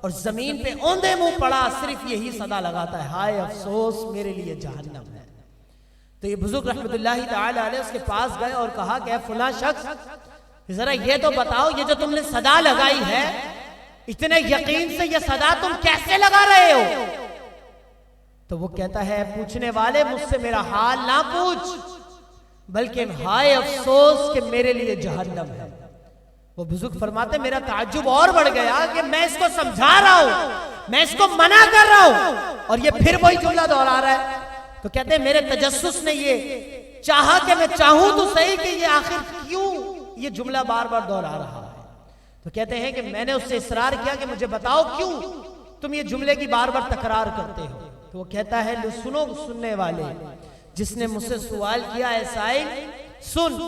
اور زمین پہ اوندے منہ پڑا، صرف یہی صدا لگاتا ہے ہائے افسوس میرے لیے جہنم ہے۔ تو یہ بزرگ رحمت اللہ تعالی علیہ اس کے پاس گئے اور کہا کہ اے فلاں شخص ذرا یہ تو بتاؤ یہ جو تم نے صدا لگائی ہے اتنے یقین سے یہ صدا تم کیسے لگا رہے ہو؟ تو وہ کہتا ہے پوچھنے والے مجھ سے میرا حال نہ پوچھ بلکہ ہائے افسوس کہ میرے لیے جہنم ہے۔ وہ بزرگ فرماتے میرا تعجب اور بڑھ گیا کہ میں اس کو سمجھا رہا ہوں، میں اس کو منع کر رہا ہوں اور یہ پھر وہی جملہ دہرا رہا ہے۔ تو کہتے ہیں میرے تجسس نے یہ چاہا کہ میں چاہوں تو صحیح کہ یہ آخر کیوں یہ جملہ بار بار دہرا رہا ہے۔ تو کہتے ہیں کہ میں نے اس سے اصرار کیا کہ مجھے بتاؤ کیوں تم یہ جملے کی بار بار تکرار کرتے ہو؟ تو وہ کہتا ہے سنو سننے والے، جس نے مجھ سے سوال کیا ہے سائل سن،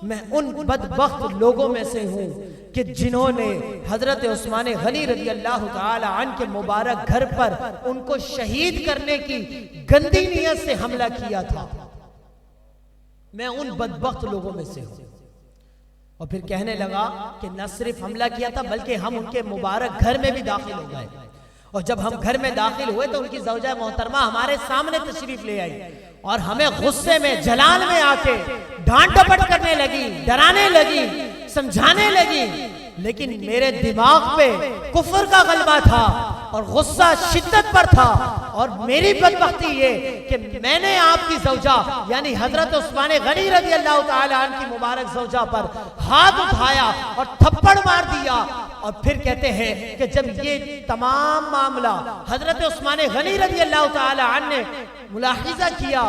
میں ان بدبخت لوگوں میں سے ہوں کہ جنہوں نے حضرت عثمان غنی رضی اللہ تعالی عنہ کے مبارک گھر پر ان کو شہید کرنے کی گندی نیت سے حملہ کیا تھا، میں ان بدبخت لوگوں میں سے ہوں۔ اور پھر کہنے لگا کہ نہ صرف حملہ کیا تھا بلکہ ہم ان کے مبارک گھر میں بھی داخل ہو گئے، اور جب ہم گھر میں داخل ہوئے تو ان کی زوجہ محترمہ ہمارے سامنے تشریف لے آئی اور ہمیں غصے میں جلال میں آ کے ڈانٹ ڈپٹ کرنے لگی، ڈرانے لگی، سمجھانے لگی، لیکن میرے دماغ پہ کفر کا غلبہ تھا اور غصہ شدت پر تھا، اور میری بدبختی یہ کہ میں نے آپ کی زوجہ یعنی حضرت عثمان غنی رضی اللہ تعالی عنہ کی مبارک زوجہ پر ہاتھ اٹھایا اور تھپڑ مار دیا۔ اور پھر کہتے ہیں کہ جب یہ تمام معاملہ حضرت عثمان غنی رضی اللہ تعالی عنہ نے ملاحظہ کیا،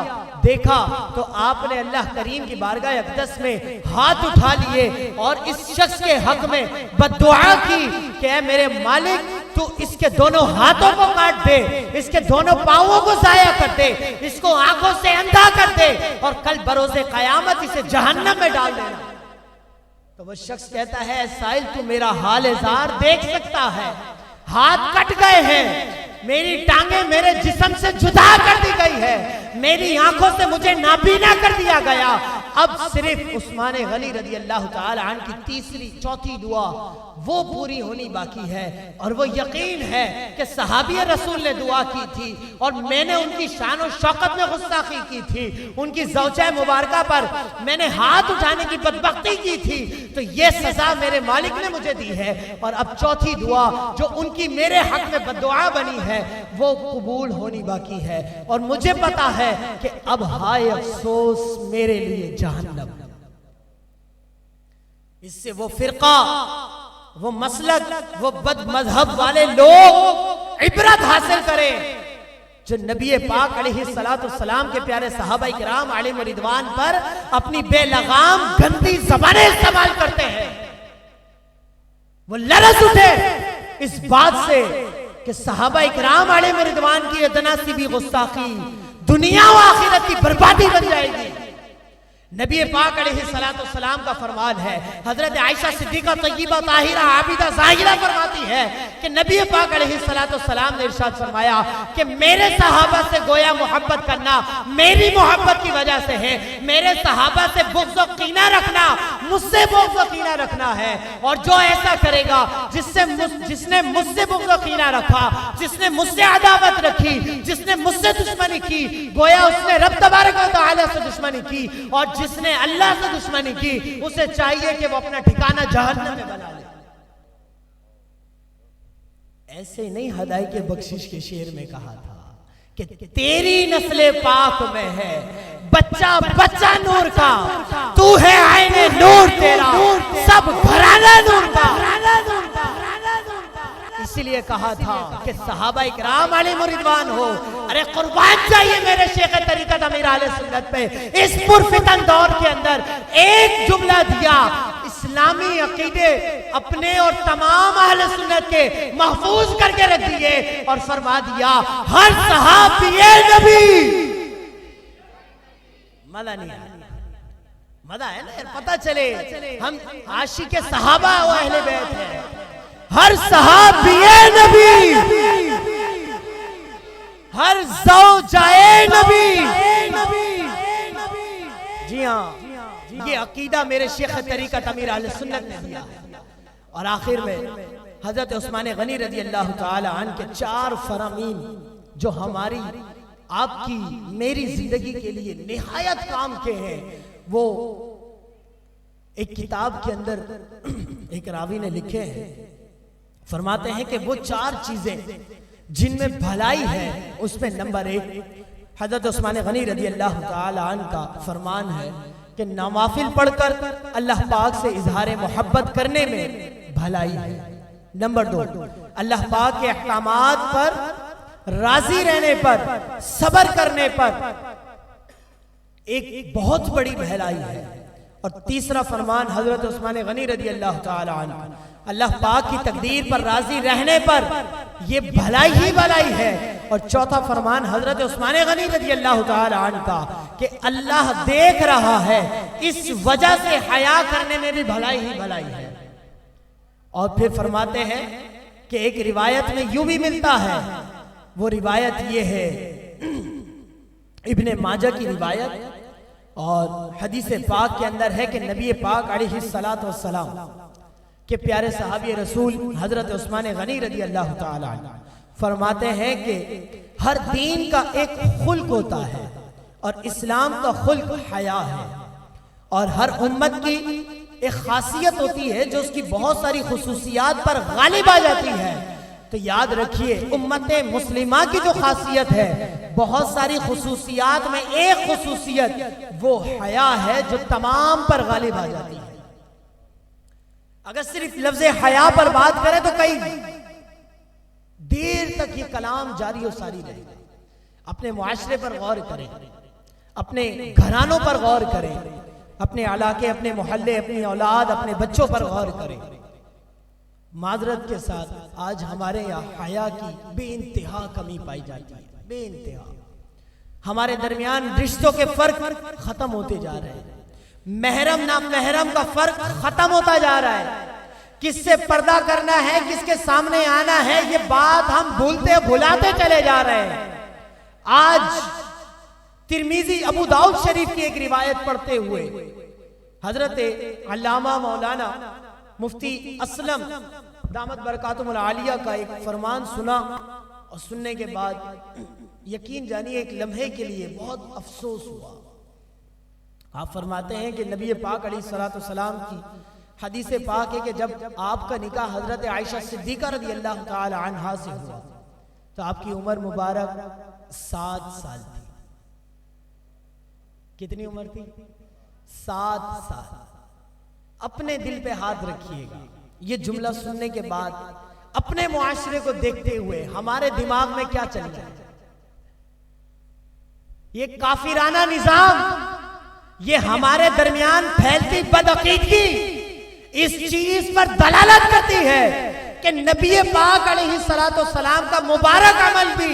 دیکھا، تو آپ نے اللہ کریم کی بارگاہ اقدس میں ہاتھ اٹھا لیے اور اس شخص کے حق میں بددعا کی کہ اے میرے مالک تو اس کے دونوں ہاتھوں کو کاٹ دے، اس کے دونوں پاؤں کو ضائع کر دے، اس کو آنکھوں سے اندھا کر دے اور کل بروز قیامت اسے جہنم میں ڈال دینا۔ تو وہ شخص کہتا ہے سائل تو میرا حال زار دیکھ سکتا ہے، ہاتھ کٹ گئے ہیں، میری ٹانگیں میرے جسم سے جدا کر دی گئی ہے، میری آنکھوں سے مجھے نابینا کر دیا گیا، اب صرف عثمان غنی رضی اللہ تعالی عنہ کی چوتھی دعا وہ پوری ہونی باقی ہے، اور وہ یقین ہے کہ صحابی رسول نے دعا کی تھی اور میں نے ان کی شان و شوکت میں گستاخی کی تھی، ان کی زوجہ مبارکہ پر میں نے ہاتھ اٹھانے کی بدبختی کی تھی، تو یہ سزا میرے مالک نے مجھے دی ہے، اور اب چوتھی دعا جو ان کی میرے حق میں بددعا بنی ہے وہ قبول ہونی باقی ہے، اور مجھے پتا ہے کہ اب ہائے افسوس میرے لیے جہنم۔ اس سے وہ فرقہ، وہ مسلک، وہ بد مذہب والے لوگ عبرت حاصل کریں جو نبی پاک علیہ السلام کے پیارے صحابہ کرام علیہم رضوان پر اپنی بے لغام گندی زبانیں استعمال کرتے ہیں۔ وہ لرز اٹھے اس بات سے کہ صحابہ کرام علیہم رضوان کی ادنا سی بھی گستاخی دنیا و آخرت کی بربادی بن جائے گی۔ نبی پاک علیہ السلام کا فرمان ہے، حضرت عائشہ صدیقہ طیبہ طاہرہ عابدہ ظاہرہ فرماتی ہے کہ نبی پاک علیہ السلام نے ارشاد فرمایا کہ میرے صحابہ سے گویا محبت کرنا میری محبت کی وجہ سے ہے، میرے صحابہ سے بغض و کینہ رکھنا مجھ سے بغض و کینہ رکھنا ہے، اور جو ایسا کرے گا جس نے مجھ سے بغض و کینہ رکھا، جس نے مجھ سے عداوت رکھی، جس نے مجھ سے دشمنی کی، گویا اس نے رب تبارک و تعالی سے دشمنی کی، اور جس نے اللہ سے دشمنی کی اسے چاہیے کہ وہ اپنا ٹھکانہ جہنم میں بنا لے۔ ایسے نہیں ہدائی کے بخشش کے شعر میں کہا تھا کہ تیری نسل پاک میں ہے بچہ بچہ نور کا، تو ہے عین نور تیرا سب گھرانہ نور کا۔ اسی لیے کہا تھا کہ صحابہ اکرام علیہم رضوان ہو، ارے قربان چاہیے میرے شیخ طریقت امیر اہل سنت پہ، اس پرفتن دور کے اندر ایک جملہ دیا، اسلامی عقیدے اپنے اور تمام اہل سنت کے محفوظ کر کے رکھ دیے اور فرما دیا ہر صحابی نبی۔ مزہ نہیں ہے، مزہ ہے نا، پتہ چلے ہم عاشق صحابہ و اہل بیت ہیں۔ ہر صحابی نبی، ہر زوجہ نبی، جی ہاں یہ عقیدہ میرے شیخ طریقت امیر اہل سنت نے دیا۔ اور آخر میں حضرت عثمان غنی رضی اللہ تعالی عنہ کے 4 فرامین جو ہماری آپ کی میری زندگی کے لیے نہایت کام کے ہیں، وہ ایک کتاب کے اندر ایک راوی نے لکھے ہیں، فرماتے ہیں کہ وہ 4 چیزیں جن میں بھلائی ہے اس میں نمبر 1 حضرت عثمان غنی رضی اللہ تعالی عنہ کا فرمان ہے کہ نوافل پڑھ کر اللہ پاک سے اظہار محبت کرنے میں بھلائی ہے۔ نمبر 2 اللہ پاک کے احکامات پر راضی رہنے پر، صبر کرنے پر ایک بہت بڑی بھلائی ہے۔ اور تیسرا فرمان حضرت عثمان غنی رضی اللہ تعالی عنہ، اللہ پاک کی تقدیر پر راضی رہنے پر یہ بھلائی ہی بھلائی ہے۔ اور چوتھا فرمان حضرت عثمان غنی رضی اللہ تعالی عنہ کا کہ اللہ دیکھ رہا ہے، اس وجہ سے حیا کرنے میں بھی بھلائی ہی بھلائی ہے۔ اور پھر فرماتے ہیں کہ ایک روایت میں یوں بھی ملتا ہے، وہ روایت یہ ہے ابن ماجہ کی روایت، اور حدیث پاک کے اندر ہے کہ نبی پاک علیہ السلام کہ پیارے صحابی رسول حضرت عثمان غنی رضی اللہ تعالی عنہ فرماتے ہیں کہ ہر دین کا ایک خلق ہوتا ہے اور اسلام کا خلق حیا ہے، اور ہر امت کی ایک خاصیت ہوتی ہے جو اس کی بہت ساری خصوصیات پر غالب آ جاتی ہے۔ تو یاد رکھیے امت مسلمہ کی جو خاصیت ہے، بہت ساری خصوصیات میں ایک خصوصیت وہ حیا ہے جو تمام پر غالب آ جاتی ہے۔ اگر صرف لفظ حیا پر بات کریں تو کئی دیر تک یہ کلام جاری و ساری رہے گا۔ اپنے معاشرے پر غور کریں، اپنے گھرانوں پر غور کریں، اپنے علاقے، اپنے محلے، اپنی اولاد، اپنے بچوں پر غور کریں۔ معذرت کے ساتھ آج ہمارے یہاں حیا کی بے انتہا کمی پائی جاتی ہے، بے انتہا۔ ہمارے درمیان رشتوں کے فرق ختم ہوتے جا رہے ہیں، محرم نامحرم کا فرق ختم ہوتا جا رہا ہے، کس سے پردہ کرنا ہے، کس کے سامنے آنا ہے، یہ بات ہم بھولاتے چلے جا رہے ہیں۔ آج ترمذی ابو داؤد شریف کی ایک روایت پڑھتے ہوئے حضرت علامہ مولانا مفتی اسلم دامت برکاتہم العالیہ کا ایک فرمان سنا، اور سننے کے بعد یقین جانیے ایک لمحے کے لیے بہت افسوس ہوا۔ آپ فرماتے ہیں کہ نبی پاک علیہ السلام کی حدیث پاک ہے کہ جب آپ کا نکاح حضرت عائشہ صدیقہ رضی اللہ تعالی عنہا سے ہوا تو آپ کی عمر مبارک 7 سال تھی۔ کتنی عمر تھی؟ 7 سال۔ اپنے دل پہ ہاتھ رکھیے گا، یہ جملہ سننے کے بعد اپنے معاشرے کو دیکھتے ہوئے ہمارے دماغ میں کیا چل رہا ہے؟ یہ کافرانہ نظام، یہ ہمارے درمیان پھیلتی بدعقیدگی اس چیز پر دلالت کرتی ہے کہ نبی پاک علیہ السلام کا مبارک عمل بھی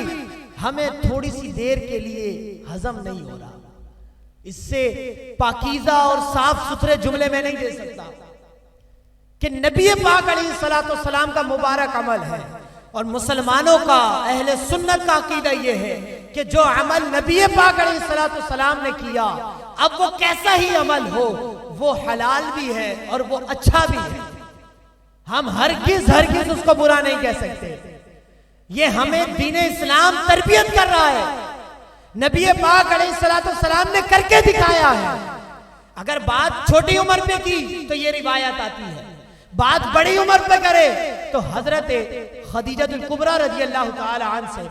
ہمیں تھوڑی سی دیر کے لیے ہضم نہیں ہو رہا۔ اس سے پاکیزہ اور صاف ستھرے جملے میں نہیں دے سکتا کہ نبی پاک علیہ السلام کا مبارک عمل ہے، اور مسلمانوں کا، اہل سنت کا عقیدہ یہ ہے کہ جو عمل نبی پاک علیہ السلام نے کیا، اب وہ کیسا ہی عمل ہو، وہ حلال بھی ہے اور وہ اچھا بھی ہے، ہم ہرگز اس کو برا نہیں کہہ سکتے۔ یہ ہمیں دین اسلام تربیت کر رہا ہے، نبی پاک علیہ السلام نے کر کے دکھایا ہے۔ اگر بات چھوٹی عمر پہ کی تو یہ روایت آتی ہے، بات بڑی عمر پہ کرے تو حضرت خدیجہ الکبریٰ رضی اللہ تعالی عنہ سے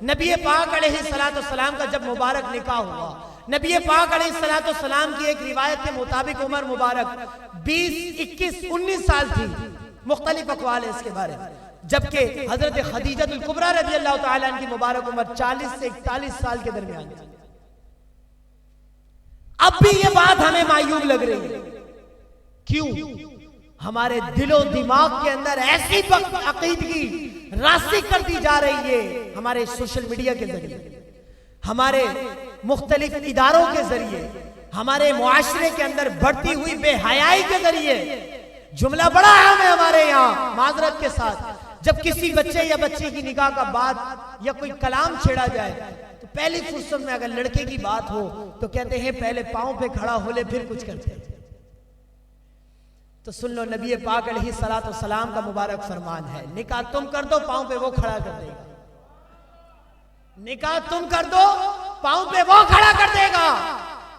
نبی پاک علیہ السلام کا جب مبارک نکاح ہوا، نبی پاک علیہ السلام کی ایک روایت کے مطابق عمر مبارک 20، 21، 19 سال تھی، مختلف اقوال ہے اس کے بارے میں، جبکہ حضرت خدیجہ الکبریٰ رضی اللہ تعالی عنہ کی مبارک عمر 40 سے 41 سال کے درمیان تھی۔ اب بھی یہ بات ہمیں معیوب لگ رہی ہے، کیوں؟ ہمارے دل و دماغ کے اندر ایسی عقیدگی راسخ کر دی جا رہی ہے، ہمارے سوشل میڈیا کے ذریعے، ہمارے مختلف اداروں کے ذریعے، ہمارے معاشرے کے اندر بڑھتی ہوئی بے حیائی کے ذریعے۔ جملہ بڑا عام ہے ہمارے یہاں، معذرت کے ساتھ، جب کسی بچے یا بچی کی نکاح کا بات یا کوئی کلام چھیڑا جائے تو پہلی فرصت میں اگر لڑکے کی بات ہو تو کہتے ہیں پہلے پاؤں پہ کھڑا ہو لے پھر کچھ کرتے ہیں۔ تو سن لو، نبی پاک علیہ السلام کا مبارک فرمان ہے، نکاح تم کر دو پاؤں پہ وہ کھڑا کر دے گا، نکاح تم کر دو پاؤں پہ وہ کھڑا کر دے گا۔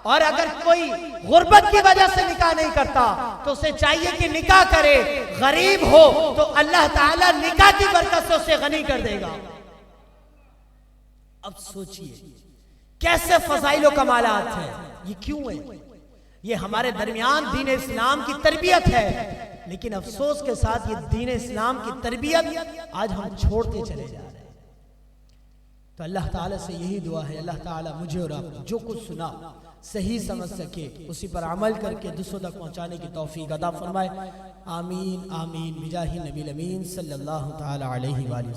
اور اگر کوئی غربت کی وجہ سے نکاح نہیں کرتا تو اسے چاہیے کہ نکاح کرے، غریب ہو تو اللہ تعالیٰ نکاح کی برکت سے اسے غنی کر دے گا۔ اب سوچئے کیسے فضائل و کمالات ہیں، یہ کیوں ہے؟ یہ ہمارے درمیان دین اسلام کی تربیت ہے، لیکن افسوس کے ساتھ یہ دین اسلام کی تربیت آج ہم چھوڑتے چلے جا رہے ہیں۔ تو اللہ تعالیٰ سے یہی دعا ہے، اللہ تعالیٰ مجھے اور آپ جو کچھ سنا صحیح سمجھ سکے، اسی پر عمل کر کے دوسروں تک پہنچانے کی توفیق عطا فرمائے۔ آمین آمین بجاہ نبی الامین صلی اللہ تعالیٰ علیہ وآلہ